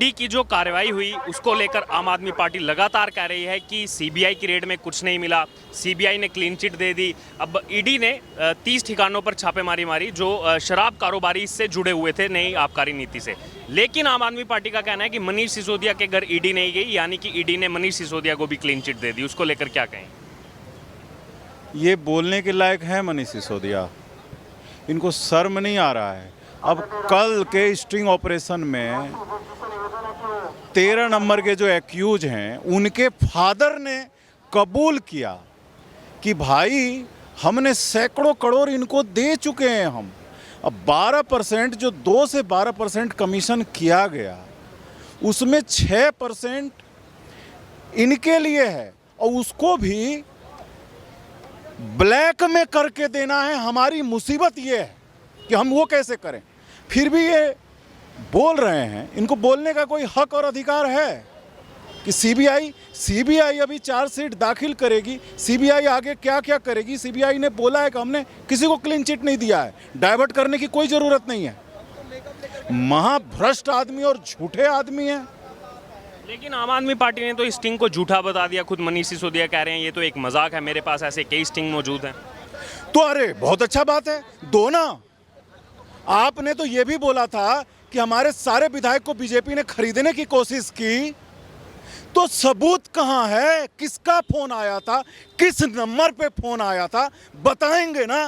ED की जो कार्रवाई हुई उसको लेकर आम आदमी पार्टी लगातार कह रही है कि सीबीआई की रेड में कुछ नहीं मिला, सीबीआई ने क्लीन चिट दे दी। अब ईडी ने 30 ठिकानों पर छापेमारी मारी जो शराब कारोबारी से जुड़े हुए थे नई आबकारी नीति से। लेकिन आम आदमी पार्टी का कहना है कि मनीष सिसोदिया के घर ईडी नहीं गई, यानी कि ईडी ने मनीष सिसोदिया को भी क्लीन चिट दे दी। उसको लेकर क्या कहें? ये बोलने के लायक है मनीष सिसोदिया, इनको शर्म नहीं आ रहा है। अब कल के स्टिंग ऑपरेशन में 13 नंबर के जो एक्यूज हैं उनके फादर ने कबूल किया कि भाई हमने सैकड़ों करोड़ इनको दे चुके हैं हम। अब 12% जो 2 से 12% कमीशन किया गया उसमें 6% इनके लिए है और उसको भी ब्लैक में करके देना है। हमारी मुसीबत ये है कि हम वो कैसे करें। फिर भी ये बोल रहे हैं, इनको बोलने का कोई हक और अधिकार है कि सीबीआई अभी चार्जशीट दाखिल करेगी, सीबीआई आगे क्या क्या करेगी। सीबीआई ने बोला है कि हमने किसी को क्लीन चिट नहीं दिया है, डाइवर्ट करने की कोई ज़रूरत नहीं है। महाभ्रष्ट आदमी और झूठे आदमी हैं। लेकिन आम आदमी पार्टी ने तो इस स्टिंग को झूठा बता दिया। खुद मनीष सिसोदिया कह रहे हैं ये तो एक मजाक है, मेरे पास ऐसे कई स्टिंग मौजूद हैं। तो अरे बहुत अच्छा बात है, दो ना। आपने तो ये भी बोला था कि हमारे सारे विधायक को बीजेपी ने खरीदने की कोशिश की, तो सबूत कहां है? किसका फोन आया था, किस नंबर पे फोन आया था, बताएंगे ना।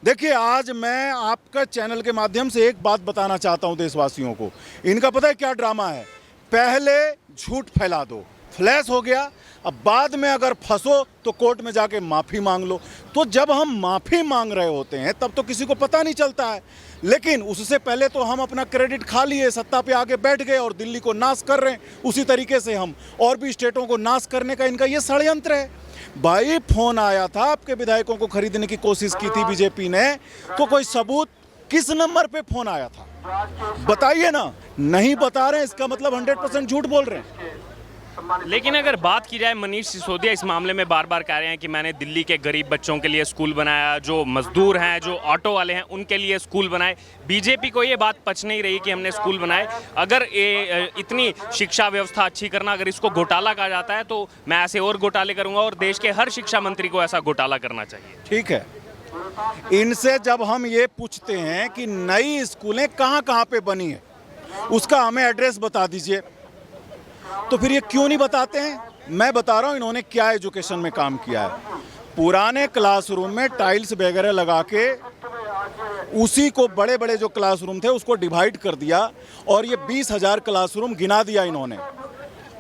देखिए, आज मैं आपका चैनल के माध्यम से एक बात बताना चाहता हूं देशवासियों को। इनका पता है क्या ड्रामा है? पहले झूठ फैला दो, फ्लैश हो गया, अब बाद में अगर फंसो तो कोर्ट में जाके माफ़ी मांग लो। तो जब हम माफ़ी मांग रहे होते हैं तब तो किसी को पता नहीं चलता है, लेकिन उससे पहले तो हम अपना क्रेडिट खा लिए, सत्ता पे आगे बैठ गए और दिल्ली को नाश कर रहे हैं। उसी तरीके से हम और भी स्टेटों को नाश करने का इनका ये षड्यंत्र है। भाई फोन आया था, आपके विधायकों को खरीदने की कोशिश की थी बीजेपी ने, तो कोई सबूत? किस नंबर पे फोन आया था बताइए ना। नहीं बता रहे हैं, इसका मतलब 100% झूठ बोल रहे हैं। लेकिन अगर बात की जाए, मनीष सिसोदिया इस मामले में बार बार कह रहे हैं कि मैंने दिल्ली के गरीब बच्चों के लिए स्कूल बनाया, जो मजदूर हैं, जो ऑटो वाले हैं, उनके लिए स्कूल बनाए। बीजेपी को ये बात पच नहीं रही कि हमने स्कूल बनाए। अगर ये इतनी शिक्षा व्यवस्था अच्छी करना, अगर इसको घोटाला कहा जाता है तो मैं ऐसे और घोटाले करूंगा और देश के हर शिक्षा मंत्री को ऐसा घोटाला करना चाहिए। ठीक है, इनसे जब हम ये पूछते हैं कि नई स्कूलें कहाँ कहाँ पे बनी है, उसका हमें एड्रेस बता दीजिए, तो फिर ये क्यों नहीं बताते हैं? मैं बता रहा हूं इन्होंने क्या एजुकेशन में काम किया है। पुराने क्लासरूम में टाइल्स वगैरह लगा के उसी को बड़े बड़े जो क्लासरूम थे उसको डिवाइड कर दिया और ये 20,000 क्लासरूम गिना दिया इन्होंने।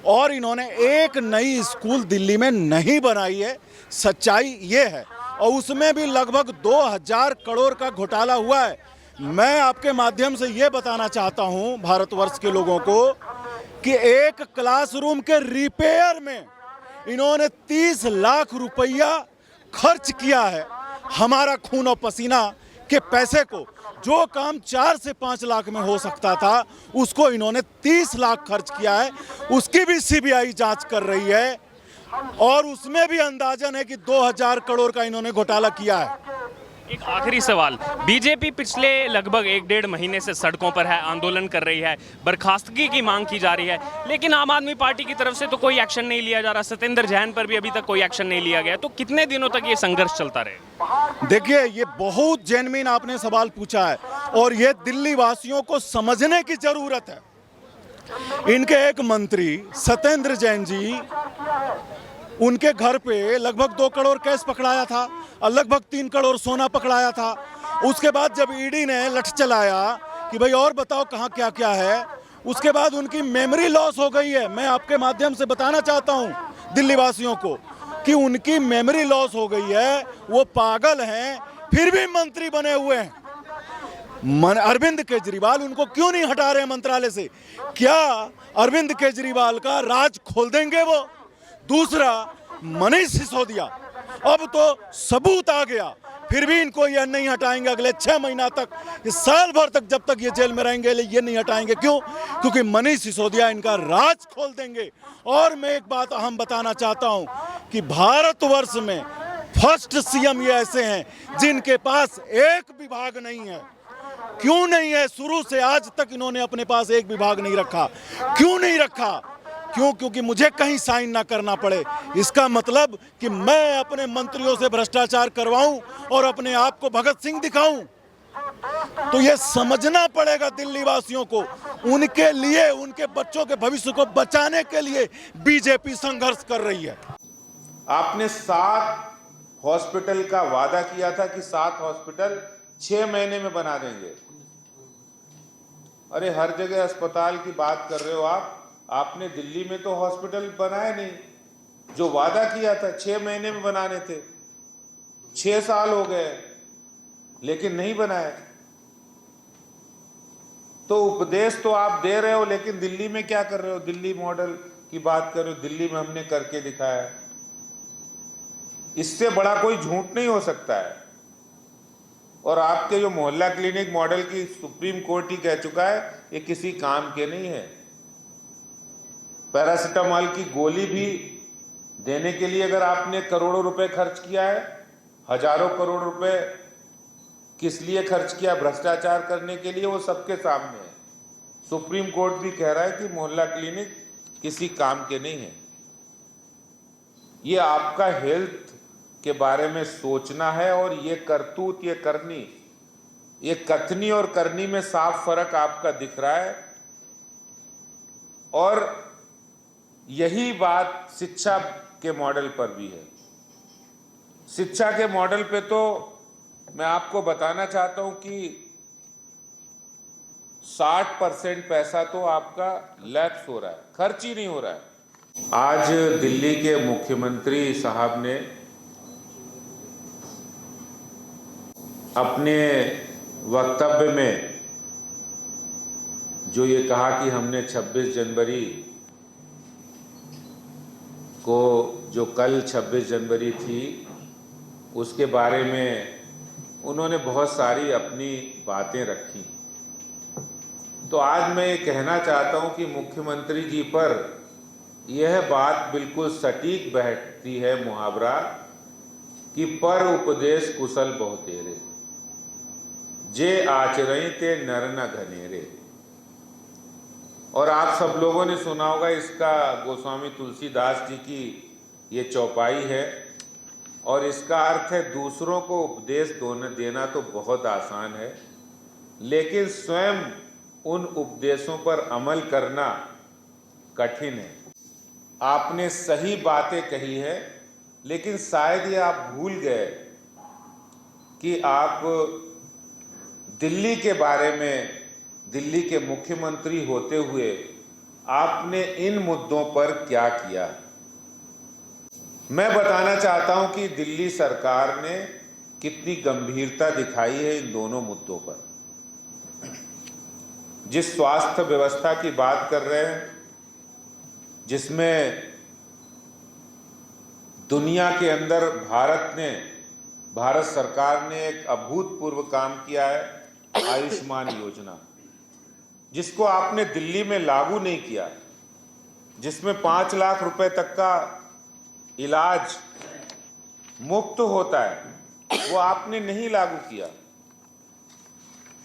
और इन्होंने एक नई स्कूल दिल्ली में नहीं बनाई है, सच्चाई ये है। और उसमें भी लगभग 2,000 करोड़ का घोटाला हुआ है। मैं आपके माध्यम से ये बताना चाहता हूं भारतवर्ष के लोगों को कि एक क्लासरूम के रिपेयर में इन्होंने 30 लाख रुपया खर्च किया है। हमारा खून और पसीना के पैसे को, जो काम 4 से 5 लाख में हो सकता था उसको इन्होंने 30 लाख खर्च किया है। उसकी भी सीबीआई जांच कर रही है और उसमें भी अंदाजन है कि 2,000 करोड़ का इन्होंने घोटाला किया है। एक आखिरी सवाल, बीजेपी पिछले लगभग 1-1.5 महीने से सड़कों पर है, आंदोलन कर रही है, बर्खास्तगी की मांग की जा रही है, लेकिन आम आदमी पार्टी की तरफ से तो कोई एक्शन नहीं लिया जा रहा। सत्येंद्र जैन पर भी अभी तक कोई एक्शन नहीं लिया गया। तो कितने दिनों तक ये संघर्ष चलता रहे? देखिए, ये बहुत जेन्युइन आपने सवाल पूछा है और ये दिल्ली वासियों को समझने की जरूरत है। इनके एक मंत्री सत्येंद्र जैन जी, उनके घर पे लगभग 2 करोड़ कैश पकड़ाया था और लगभग 3 करोड़ सोना पकड़ाया था। उसके बाद जब ईडी ने लठ चलाया कि भाई और बताओ कहाँ क्या क्या है, उसके बाद उनकी मेमोरी लॉस हो गई है। मैं आपके माध्यम से बताना चाहता हूँ दिल्ली वासियों को कि उनकी मेमोरी लॉस हो गई है, वो पागल हैं, फिर भी मंत्री बने हुए हैं। अरविंद केजरीवाल उनको क्यों नहीं हटा रहे मंत्रालय से? क्या अरविंद केजरीवाल का राज खोल देंगे वो? दूसरा, मनीष सिसोदिया, अब तो सबूत आ गया, फिर भी इनको ये नहीं हटाएंगे। अगले 6 महीना तक, इस साल भर तक जब तक ये जेल में रहेंगे ये नहीं हटाएंगे। क्यों? क्योंकि मनीष सिसोदिया इनका राज खोल देंगे। और मैं एक बात अहम बताना चाहता हूं कि भारतवर्ष में फर्स्ट सीएम ये ऐसे हैं जिनके पास एक विभाग नहीं है। क्यों नहीं है? शुरू से आज तक इन्होंने अपने पास एक विभाग नहीं रखा। क्यों नहीं रखा? क्योंकि मुझे कहीं साइन ना करना पड़े। इसका मतलब कि मैं अपने मंत्रियों से भ्रष्टाचार करवाऊं और अपने आप को भगत सिंह दिखाऊं। तो ये समझना पड़ेगा दिल्ली वासियों को, उनके लिए, उनके बच्चों के भविष्य को बचाने के लिए बीजेपी संघर्ष कर रही है। आपने 7 हॉस्पिटल का वादा किया था कि 7 हॉस्पिटल 6 महीने में बना देंगे। अरे हर जगह अस्पताल की बात कर रहे हो आप, आपने दिल्ली में तो हॉस्पिटल बनाए नहीं। जो वादा किया था 6 महीने में बनाने थे, 6 साल हो गए लेकिन नहीं बनाए। तो उपदेश तो आप दे रहे हो, लेकिन दिल्ली में क्या कर रहे हो? दिल्ली मॉडल की बात कर रहे हो, दिल्ली में हमने करके दिखाया है। इससे बड़ा कोई झूठ नहीं हो सकता है। और आपके जो मोहल्ला क्लिनिक मॉडल की सुप्रीम कोर्ट ही कह चुका है ये किसी काम के नहीं है। पैरासिटामॉल की गोली भी देने के लिए अगर आपने करोड़ों रुपए खर्च किया है, हजारों करोड़ रुपए किस लिए खर्च किया? भ्रष्टाचार करने के लिए। वो सबके सामने है। सुप्रीम कोर्ट भी कह रहा है कि मोहल्ला क्लिनिक किसी काम के नहीं है। ये आपका हेल्थ के बारे में सोचना है, और ये करतूत, ये करनी, ये कथनी और करनी में साफ फर्क आपका दिख रहा है। और यही बात शिक्षा के मॉडल पर भी है। शिक्षा के मॉडल पे तो मैं आपको बताना चाहता हूं कि 60% पैसा तो आपका लैप्स हो रहा है, खर्च ही नहीं हो रहा है। आज दिल्ली के मुख्यमंत्री साहब ने अपने वक्तव्य में जो ये कहा कि हमने 26 जनवरी को, जो कल 26 जनवरी थी, उसके बारे में उन्होंने बहुत सारी अपनी बातें रखी। तो आज मैं ये कहना चाहता हूं कि मुख्यमंत्री जी पर यह बात बिल्कुल सटीक बैठती है, मुहावरा कि पर उपदेश कुशल बहुतेरे, जे आचरण ते नर न घनेरे। और आप सब लोगों ने सुना होगा, इसका गोस्वामी तुलसीदास जी की ये चौपाई है, और इसका अर्थ है दूसरों को उपदेश देना तो बहुत आसान है, लेकिन स्वयं उन उपदेशों पर अमल करना कठिन है। आपने सही बातें कही है, लेकिन शायद ये आप भूल गए कि आप दिल्ली के बारे में, दिल्ली के मुख्यमंत्री होते हुए आपने इन मुद्दों पर क्या किया। मैं बताना चाहता हूं कि दिल्ली सरकार ने कितनी गंभीरता दिखाई है इन दोनों मुद्दों पर। जिस स्वास्थ्य व्यवस्था की बात कर रहे हैं, जिसमें दुनिया के अंदर भारत सरकार ने एक अभूतपूर्व काम किया है, आयुष्मान योजना, जिसको आपने दिल्ली में लागू नहीं किया, जिसमें 5 लाख रुपए तक का इलाज मुफ्त होता है, वो आपने नहीं लागू किया।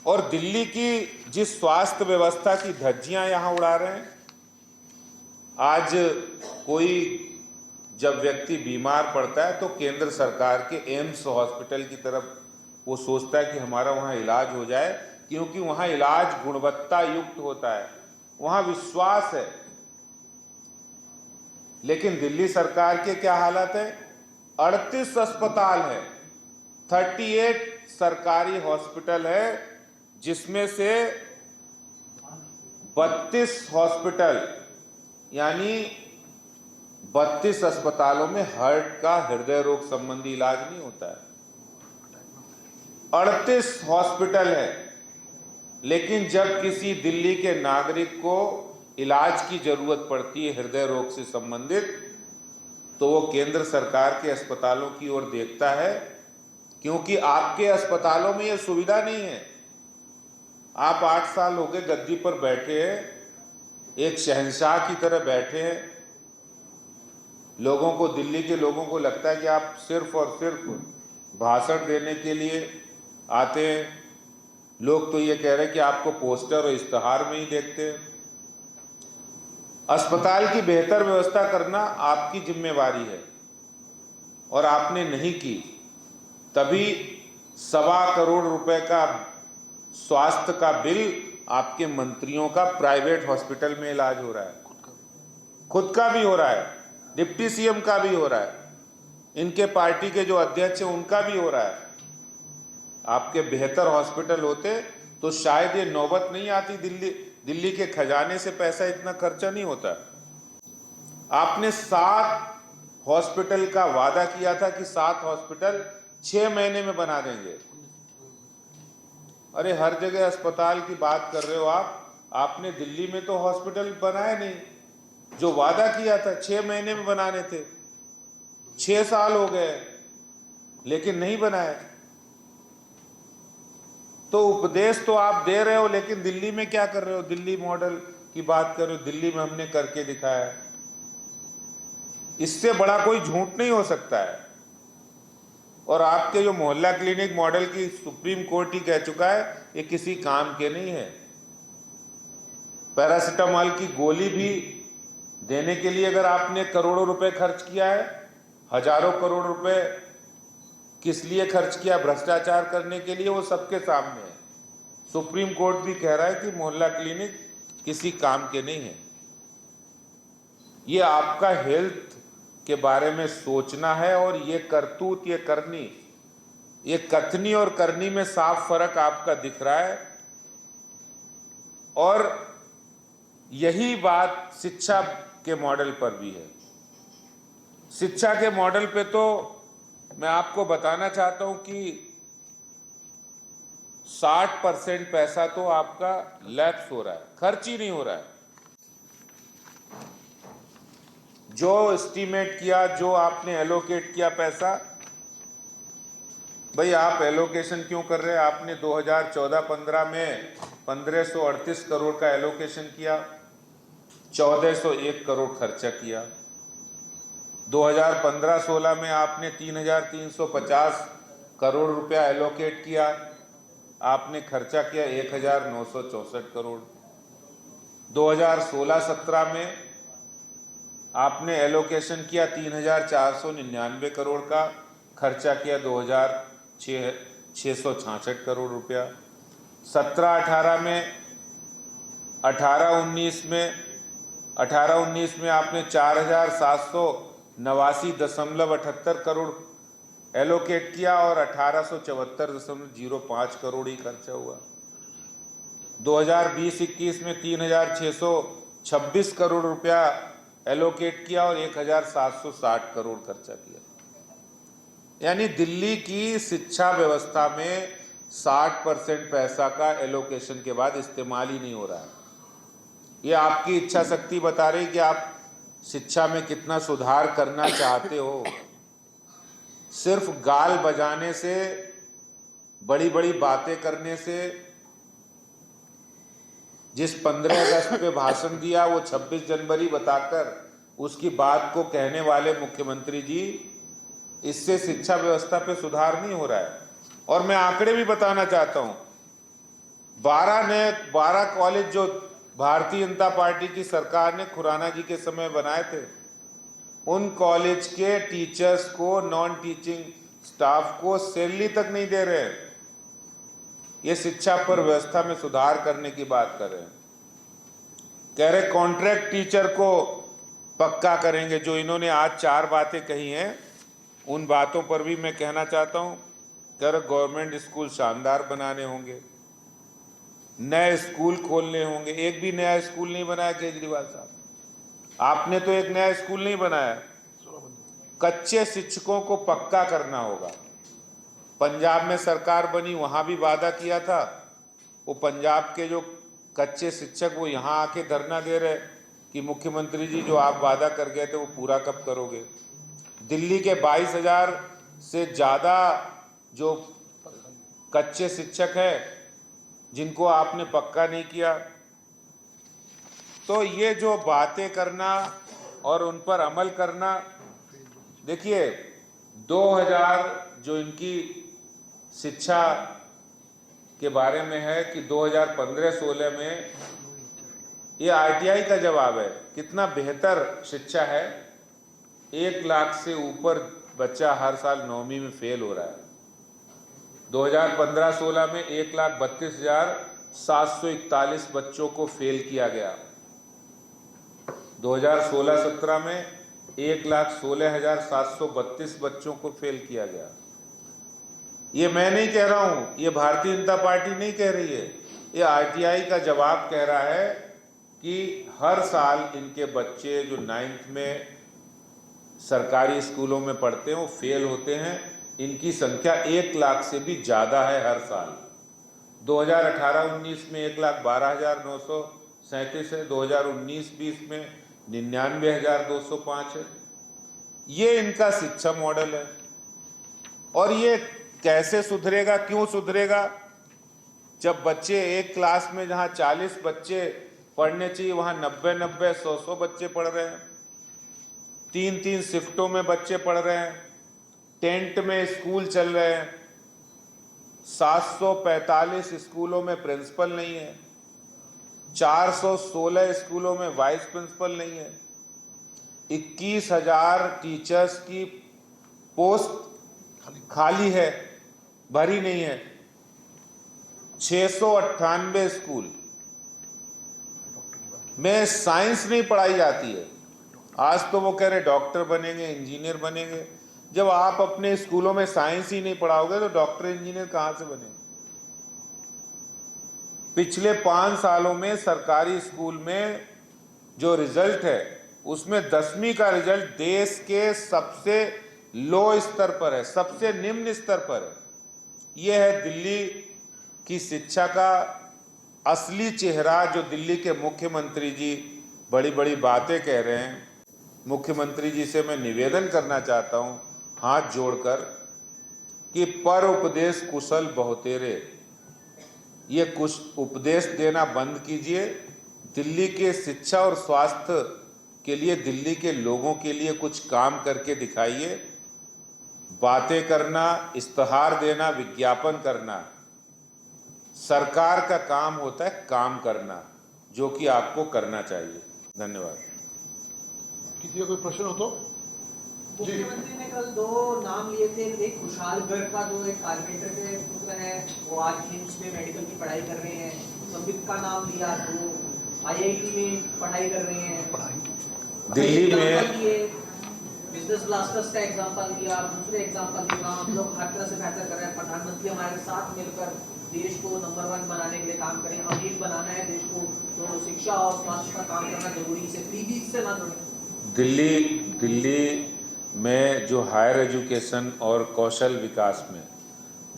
और दिल्ली की जिस स्वास्थ्य व्यवस्था की धज्जियां यहां उड़ा रहे हैं, आज कोई जब व्यक्ति बीमार पड़ता है तो केंद्र सरकार के एम्स हॉस्पिटल की तरफ वो सोचता है कि हमारा वहां इलाज हो जाए, क्योंकि वहां इलाज गुणवत्ता युक्त होता है, वहां विश्वास है। लेकिन दिल्ली सरकार के क्या हालत है? 38 अस्पताल है, 38 सरकारी हॉस्पिटल है, जिसमें से 32 हॉस्पिटल यानी 32 अस्पतालों में हार्ट का, हृदय रोग संबंधी इलाज नहीं होता है। 38 हॉस्पिटल है, लेकिन जब किसी दिल्ली के नागरिक को इलाज की जरूरत पड़ती है हृदय रोग से संबंधित, तो वो केंद्र सरकार के अस्पतालों की ओर देखता है, क्योंकि आपके अस्पतालों में ये सुविधा नहीं है। आप 8 साल हो गए गद्दी पर बैठे हैं, एक शहंशाह की तरह बैठे हैं। लोगों को, दिल्ली के लोगों को लगता है कि आप सिर्फ और सिर्फ भाषण देने के लिए आते हैं, लोग तो ये कह रहे हैं कि आपको पोस्टर और इश्तहार में ही देखते हैं। अस्पताल की बेहतर व्यवस्था करना आपकी जिम्मेवारी है और आपने नहीं की, तभी 1.25 करोड़ रुपए का स्वास्थ्य का बिल आपके मंत्रियों का प्राइवेट हॉस्पिटल में इलाज हो रहा है, खुद का भी हो रहा है, डिप्टी सीएम का भी हो रहा है, इनके पार्टी के जो अध्यक्ष हैं उनका भी हो रहा है। आपके बेहतर हॉस्पिटल होते तो शायद ये नौबत नहीं आती, दिल्ली के खजाने से पैसा इतना खर्चा नहीं होता। आपने 7 हॉस्पिटल का वादा किया था कि 7 हॉस्पिटल 6 महीने में बना देंगे। अरे हर जगह अस्पताल की बात कर रहे हो आपने दिल्ली में तो हॉस्पिटल बनाए नहीं। जो वादा किया था 6 महीने में बनाने थे, 6 साल हो गए लेकिन नहीं बनाए। तो उपदेश तो आप दे रहे हो, लेकिन दिल्ली में क्या कर रहे हो? दिल्ली मॉडल की बात कर रहे हो, दिल्ली में हमने करके दिखाया। इससे बड़ा कोई झूठ नहीं हो सकता है। और आपके जो मोहल्ला क्लिनिक मॉडल की सुप्रीम कोर्ट ही कह चुका है ये किसी काम के नहीं है। पैरासिटामॉल की गोली भी देने के लिए अगर आपने करोड़ों रुपए खर्च किया है, हजारों करोड़ रुपए किस लिए खर्च किया? भ्रष्टाचार करने के लिए, वो सबके सामने है। सुप्रीम कोर्ट भी कह रहा है कि मोहल्ला क्लिनिक किसी काम के नहीं है। ये आपका हेल्थ के बारे में सोचना है, और ये करतूत, ये करनी, ये कथनी और करनी में साफ फर्क आपका दिख रहा है। और यही बात शिक्षा के मॉडल पर भी है। शिक्षा के मॉडल पे तो मैं आपको बताना चाहता हूं कि 60% पैसा तो आपका लैप्स हो रहा है, खर्च ही नहीं हो रहा है। जो एस्टीमेट किया, जो आपने एलोकेट किया पैसा, भाई आप एलोकेशन क्यों कर रहे हैं? आपने 2014-15 में 1538 करोड़ का एलोकेशन किया, 1401 करोड़ खर्चा किया। 2015-16 में आपने 3350 करोड़ रुपया एलोकेट किया, आपने खर्चा किया 1964 करोड़। 2016-17 में आपने एलोकेशन किया 3499 करोड़ का, खर्चा किया 2666 करोड़ रुपया। 17-18 में 18-19 में आपने 4789.78 करोड़ एलोकेट किया और 1874.05 करोड़ ही खर्चा हुआ। 2020-21 में 3626 करोड़ रुपया एलोकेट किया और 1760 करोड़ खर्चा किया। यानी दिल्ली की शिक्षा व्यवस्था में 60% पैसा का एलोकेशन के बाद इस्तेमाल ही नहीं हो रहा है। ये आपकी इच्छा शक्ति बता रही कि आप शिक्षा में कितना सुधार करना चाहते हो। सिर्फ गाल बजाने से, बड़ी बड़ी बातें करने से, जिस 15 अगस्त पे भाषण दिया वो 26 जनवरी बताकर उसकी बात को कहने वाले मुख्यमंत्री जी, इससे शिक्षा व्यवस्था पे सुधार नहीं हो रहा है। और मैं आंकड़े भी बताना चाहता हूं, 12 कॉलेज जो भारतीय जनता पार्टी की सरकार ने खुराना जी के समय बनाए थे, उन कॉलेज के टीचर्स को, नॉन टीचिंग स्टाफ को सैलरी तक नहीं दे रहे हैं। ये शिक्षा पर व्यवस्था में सुधार करने की बात कर रहे हैं। कह रहे कॉन्ट्रैक्ट टीचर को पक्का करेंगे। जो इन्होंने आज 4 बातें कही हैं, उन बातों पर भी मैं कहना चाहता हूं। कह रहे गवर्नमेंट स्कूल शानदार बनाने होंगे, नए स्कूल खोलने होंगे। एक भी नया स्कूल नहीं बनाया केजरीवाल साहब, आपने तो एक नया स्कूल नहीं बनाया। कच्चे शिक्षकों को पक्का करना होगा। पंजाब में सरकार बनी, वहां भी वादा किया था। वो पंजाब के जो कच्चे शिक्षक वो यहाँ आके धरना दे रहे कि मुख्यमंत्री जी जो आप वादा कर गए थे वो पूरा कब करोगे। दिल्ली के 22,000 से ज़्यादा जो कच्चे शिक्षक हैं जिनको आपने पक्का नहीं किया। तो ये जो बातें करना और उन पर अमल करना, देखिए 2000 जो इनकी शिक्षा के बारे में है कि 2015-16 में ये आरटीआई का जवाब है, कितना बेहतर शिक्षा है। 1 लाख से ऊपर बच्चा हर साल 9वीं में फेल हो रहा है। 2015-16 में 1,32,741 बच्चों को फेल किया गया। 2016-17 में 1,16,732 बच्चों को फेल किया गया। ये मैं नहीं कह रहा हूं, ये भारतीय जनता पार्टी नहीं कह रही है, ये आरटीआई का जवाब कह रहा है कि हर साल इनके बच्चे जो 9th में सरकारी स्कूलों में पढ़ते हैं वो फेल होते हैं। इनकी संख्या 1 लाख से भी ज़्यादा है हर साल। 2018-19 में 1,12,937 है, 2019-20 में 99,205 है। ये इनका शिक्षा मॉडल है। और ये कैसे सुधरेगा, क्यों सुधरेगा? जब बच्चे एक क्लास में जहां 40 बच्चे पढ़ने चाहिए वहां 90-90, 100-100 बच्चे पढ़ रहे हैं। 3-3 शिफ्टों में बच्चे पढ़ रहे हैं। टेंट में स्कूल चल रहे हैं। 745 स्कूलों में प्रिंसिपल नहीं है। 416 स्कूलों में वाइस प्रिंसिपल नहीं है। 21,000 टीचर्स की पोस्ट खाली है, भरी नहीं है। 698 स्कूल में साइंस नहीं पढ़ाई जाती है। आज तो वो कह रहे डॉक्टर बनेंगे, इंजीनियर बनेंगे। जब आप अपने स्कूलों में साइंस ही नहीं पढ़ाओगे तो डॉक्टर इंजीनियर कहां से बनेंगे? पिछले 5 सालों में सरकारी स्कूल में जो रिजल्ट है उसमें 10वीं का रिजल्ट देश के सबसे लो स्तर पर है, सबसे निम्न स्तर पर है। यह है दिल्ली की शिक्षा का असली चेहरा, जो दिल्ली के मुख्यमंत्री जी बड़ी बड़ी बातें कह रहे हैं। मुख्यमंत्री जी से मैं निवेदन करना चाहता हूं हाथ जोड़कर कि पर उपदेश कुशल बहुतेरे, ये कुछ उपदेश देना बंद कीजिए। दिल्ली के शिक्षा और स्वास्थ्य के लिए, दिल्ली के लोगों के लिए कुछ काम करके दिखाइए। बातें करना, इश्तहार देना, विज्ञापन करना सरकार का काम होता है, काम करना, जो कि आपको करना चाहिए। धन्यवाद। किसी का कोई प्रश्न हो तो? मुख्यमंत्री ने कल 2 नाम लिए थे। एक खुशहालगढ़ का जो एक कारपेंटर के पुत्र हैं, वो आज एम्स में मेडिकल की पढ़ाई कर रहे हैं। संबित का नाम लिया, तो आईआईटी में पढ़ाई कर रहे हैं। दिल्ली में बिजनेस ब्लास्टर्स का एग्जांपल दिया, दूसरे एग्जांपल दिया। हम लोग हर तरह से बेहतर कर रहे हैं। प्रधानमंत्री हमारे साथ मिलकर देश को नंबर 1 बनाने के लिए काम करें। अमीर बनाना है देश को, तो शिक्षा और स्वास्थ्य पर काम करना जरूरी है। फ्रीबीज से ना जुड़े। दिल्ली में जो हायर एजुकेशन और कौशल विकास में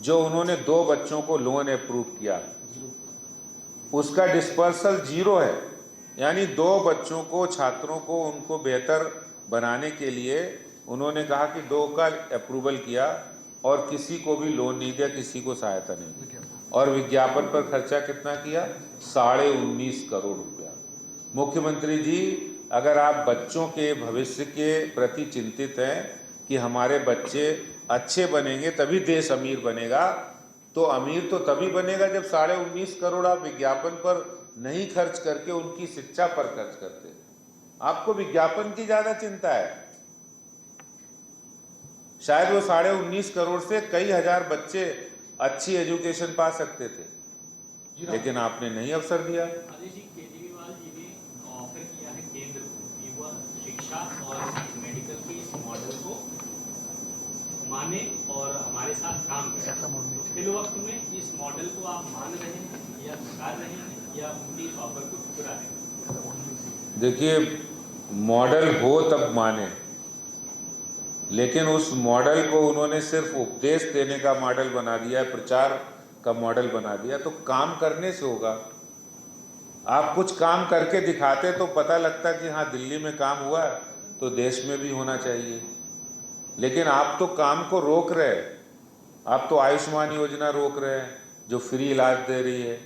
जो उन्होंने 2 बच्चों को लोन अप्रूव किया, उसका डिस्पर्सल 0 है। यानी 2 बच्चों को, छात्रों को, उनको बेहतर बनाने के लिए उन्होंने कहा कि 2 का अप्रूवल किया और किसी को भी लोन नहीं दिया, किसी को सहायता नहीं दी। और विज्ञापन पर खर्चा कितना किया? 19.5 करोड़ रुपया। मुख्यमंत्री जी, अगर आप बच्चों के भविष्य के प्रति चिंतित हैं कि हमारे बच्चे अच्छे बनेंगे तभी देश अमीर बनेगा, तो अमीर तो तभी बनेगा जब 19.5 करोड़ आप विज्ञापन पर नहीं खर्च करके उनकी शिक्षा पर खर्च करते। आपको विज्ञापन की ज्यादा चिंता है। शायद वो 19.5 करोड़ से कई हजार बच्चे अच्छी एजुकेशन पा सकते थे, लेकिन आपने नहीं अवसर दिया। केजरीवाल जी ने ऑफर किया है केंद्र को कि वह शिक्षा और मेडिकल के इस मॉडल को माने और हमारे साथ काम करें। फिल वक्त में इस मॉडल को आप मान रहे हैं या नकार रहे हैं या उनकी इस ऑफर को ठुकरा रहे हैं? देखिए, मॉडल हो तब माने, लेकिन उस मॉडल को उन्होंने सिर्फ उपदेश देने का मॉडल बना दिया है, प्रचार का मॉडल बना दिया। तो काम करने से होगा। आप कुछ काम करके दिखाते तो पता लगता कि हाँ दिल्ली में काम हुआ तो देश में भी होना चाहिए। लेकिन आप तो काम को रोक रहे हैं। आप तो आयुष्मान योजना रोक रहे हैं जो फ्री इलाज दे रही है।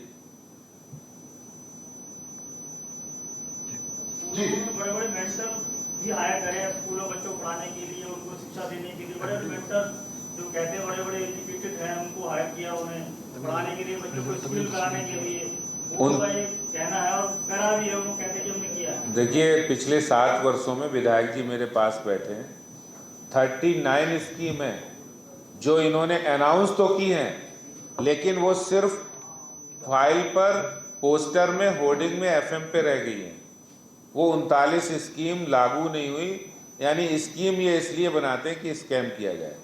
बड़े बड़े मेंटर भी हायर करें स्कूलों बच्चों को पढ़ाने के लिए, उनको शिक्षा देने के लिए। बड़े मेंटर जो कहते हैं बड़े बड़े एजुकेटेड हैं उनको हायर किया उन्हें पढ़ाने के लिए, बच्चों को स्किल कराने के लिए, उनका ये कहना है और करा भी है, उन्होंने कहते हैं कि हमने किया है। देखिए, पिछले 7 वर्षों में विधायक जी मेरे पास बैठे हैं, 39 स्कीम है जो इन्होंने अनाउंस तो की हैं, लेकिन वो सिर्फ फाइल पर, पोस्टर में, होर्डिंग में, एफएम पे रह गई हैं। वो 39 स्कीम लागू नहीं हुई। यानी स्कीम ये इसलिए बनाते हैं कि स्कैम किया जाए।